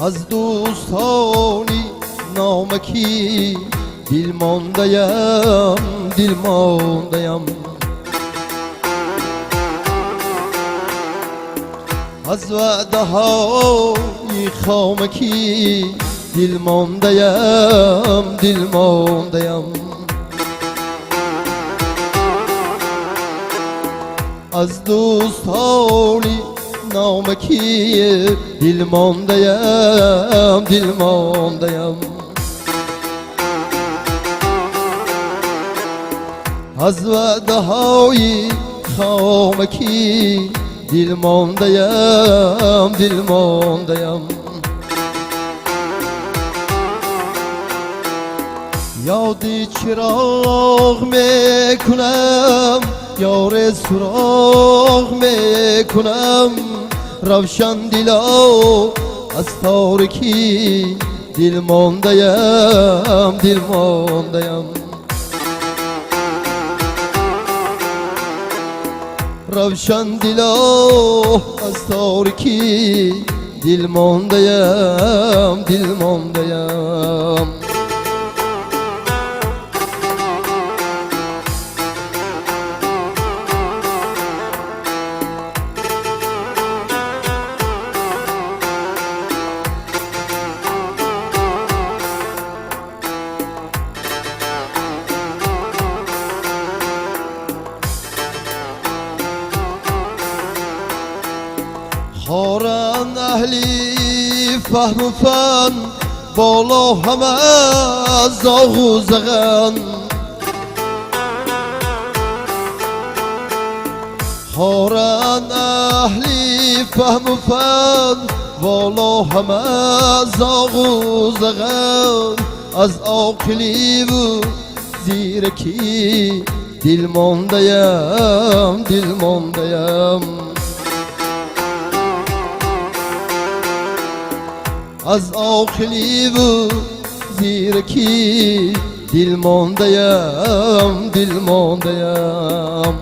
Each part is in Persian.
از دوستانی نامکی دل مانده‌ام دل مانده‌ام از وعده های خامکی دل مانده‌ام دل مانده‌ام از دوستانی نامکی دل مانده‌ام دل مانده‌ام از وعده های خامکی دل مانده‌ام دل مانده‌ام یاد چراغ میکنم یار سراغ میکنم روشن دلا از تارکی دل مانده‌ام دل مانده‌ام روشن دلا از تارکی دل مانده‌ام دل مانده‌ام خارن اهلی فهم و فن بالا همه از زاغ و زغن خارن اهلی فهم و فن بالا همه از زاغ و زغن از عاقلی و زیرکی دل مانده‌ام دل مانده‌ام از عاقلی و زیرکی دل مانده‌ام دل مانده‌ام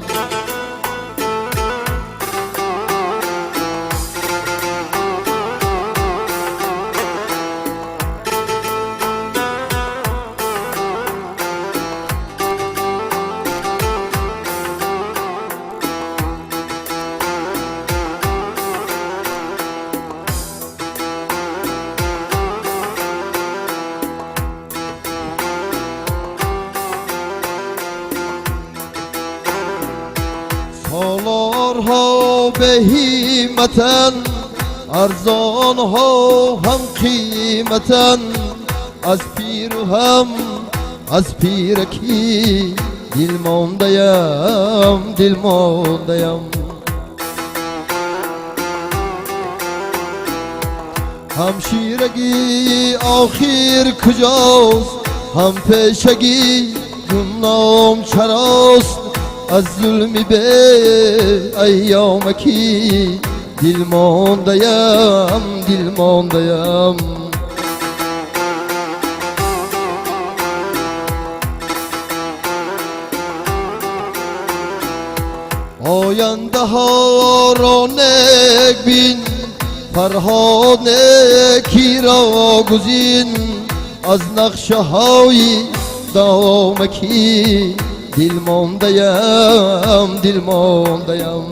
سالارها بهیمتن ارزانها هم قیمتن از پیر و هم از پیرکی دل مانده‌ام دل مانده‌ام همشیرگی آخر کجاست هم پیشگی گمنام چراست از ظلمی به ایامکی دل مانده‌ام دل مانده‌ام آینده ها را نک بین فرهاد نکی را گزین از نقشه های دامکی دل مانده‌ام دل مانده‌ام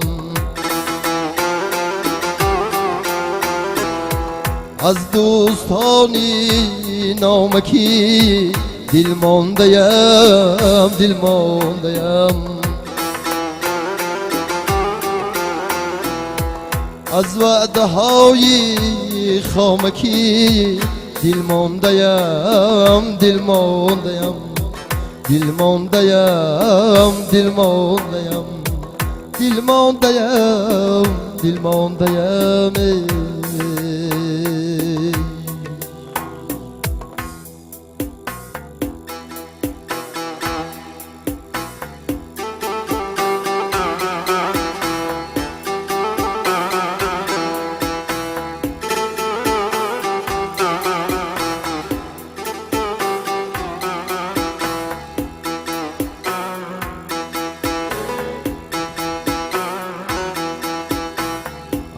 از دوستانی نامکی دل مانده‌ام دل مانده‌ام از وعده های خامکی دل مانده‌ام دل مانده‌ام دل مانده‌ام دل مانده‌ام دل مانده‌ام دل مانده‌ام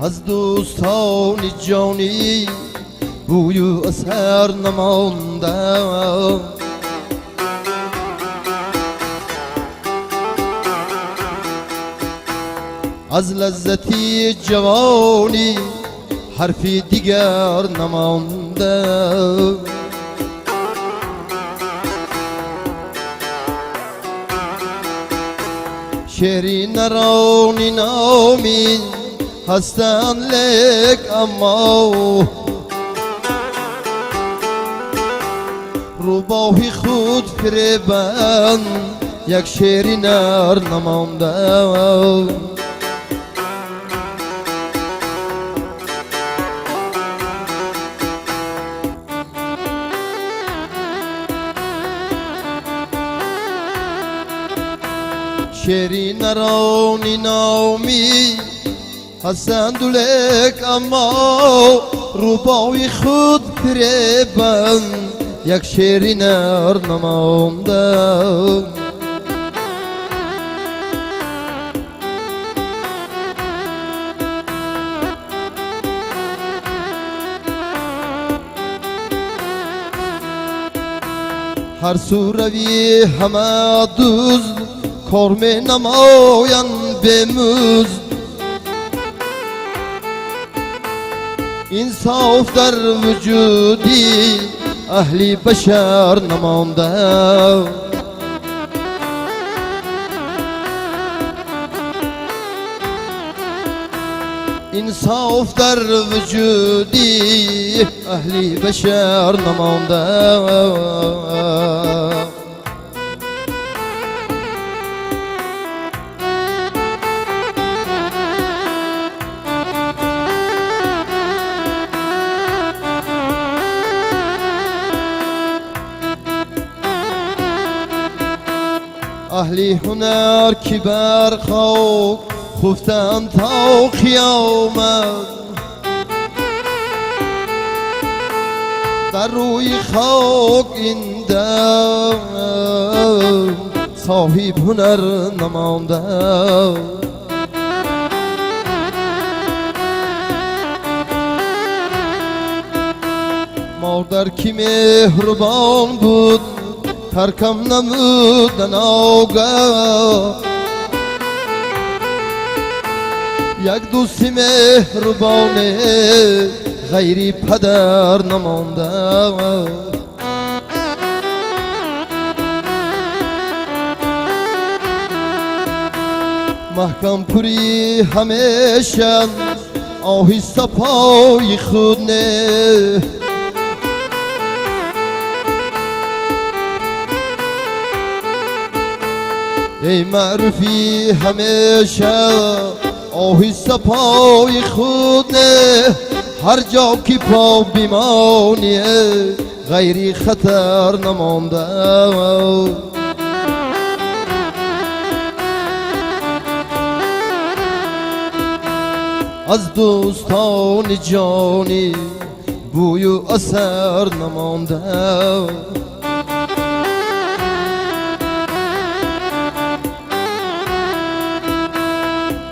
از دوستان جانی بوی و اثر نمانده. از لذتی جوانی حرفی دیگر نمانده. شعری نرانی نامی هستند لیک اما روباهی خود فریبند یک شعری نر نمانده. شعری نرانی نامی هستند لیک اما روبای خود فریبند یک شعری نر نمانده. هر سو روی همه دزد کار می نمایند به مزد. انصاف در وجودی اهلی بشر نمانده. انصاف در وجودی اهلی بشر نمانده. اهلی هنر که بر خاک خفتند تا قیامت، در روی خاک این دم صاحب هنر نمانده. مادر که مهربان بود ترکم نمود ناگاه، یک دوست مهربانه غیری پدر نمانده. محکم پوری همیشه آهسته پای خود نه، ای معروفی همیشه آهسته پای خود نه. هر جا که پا بیمانی غیری خطر نمانده. از دوستان جانی بوی و اثر نمانده.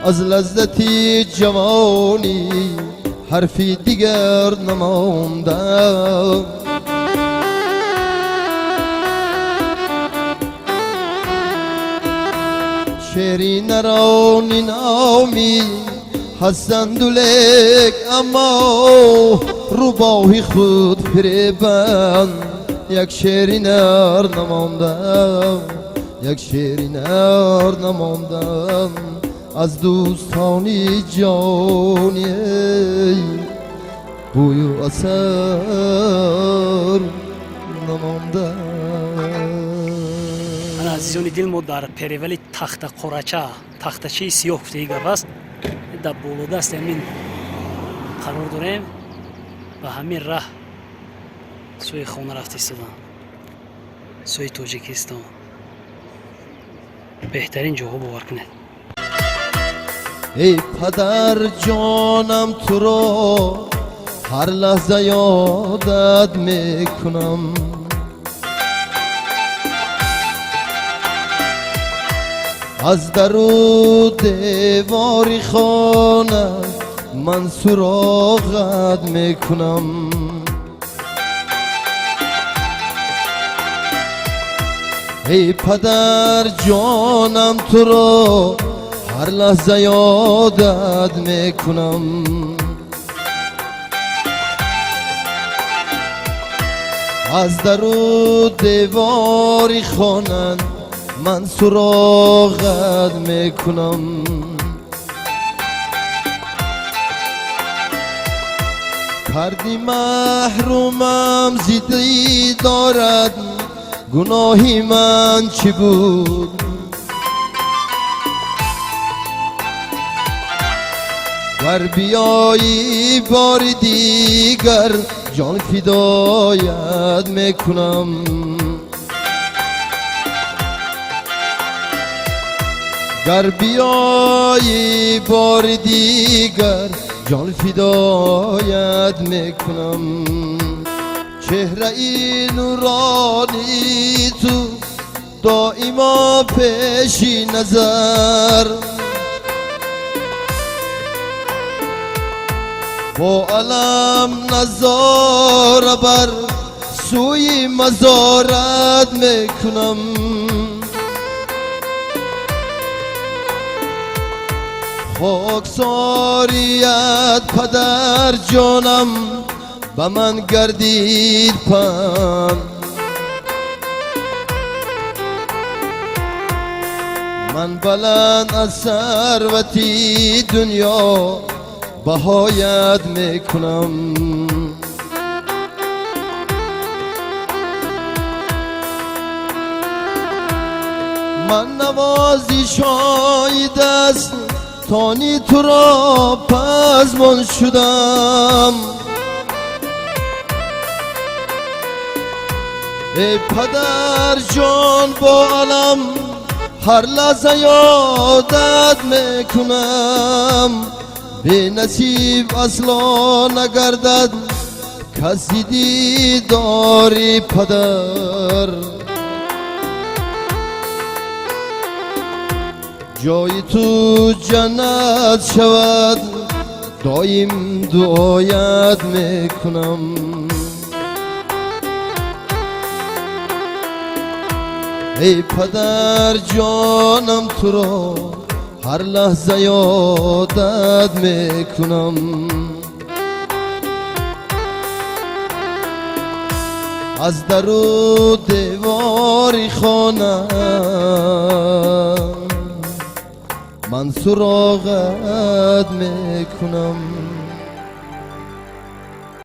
از لذتی جوانی حرفی دیگر نمانده. شعری نرانی نامی هستند لیک اما روباهی خود فریبند یک شعری نر نمانده. یک شعری نر نمانده. از دوستانی جانی بوی و اثر نمانده. عزیزان دل ما در перевали тахта қорача тахтачаи сиёҳ гуфтаи гап аст. дар болодаст ҳамин қарор дорем ба ҳамин раҳ сӯи хона рафта истодан, сӯи тоҷикистон. беҳтарин ҷоҳо бовар кунед. ای پدر جانم تو را هر لحظه یادت میکنم. از در و دیوار خانه من سراغت میکنم. ای پدر جانم تو رو هر لحظه یادت میکنم. از در و دیواری خانن من سراغت میکنم. کردی محرومم زیدی دارد گناهی من چی بود؟ ور بیایی بار دیگر جان فدایت میکنم. گر بیایی بار دیگر جان فدایت میکنم. چهره ای نورانی تو دائما پیشی نظر، با علم نظاره بر سوی مزارت میکنم. خاکساریت پدر جانم به من گردید پن. من بلند از ثروتی دنیا بهایت میکنم. من نوازشای دست تانی تو را پزمان شدم. ای پدر جان با علم هر لحظه یادت میکنم. به نصیب اصلا نگردد کسی دیداری پدر. جای تو جنت شود دایم دعایت میکنم. ای پدر جانم تو را هر لحظه یادت میکنم. از در و دیواری خانه من سراغت میکنم.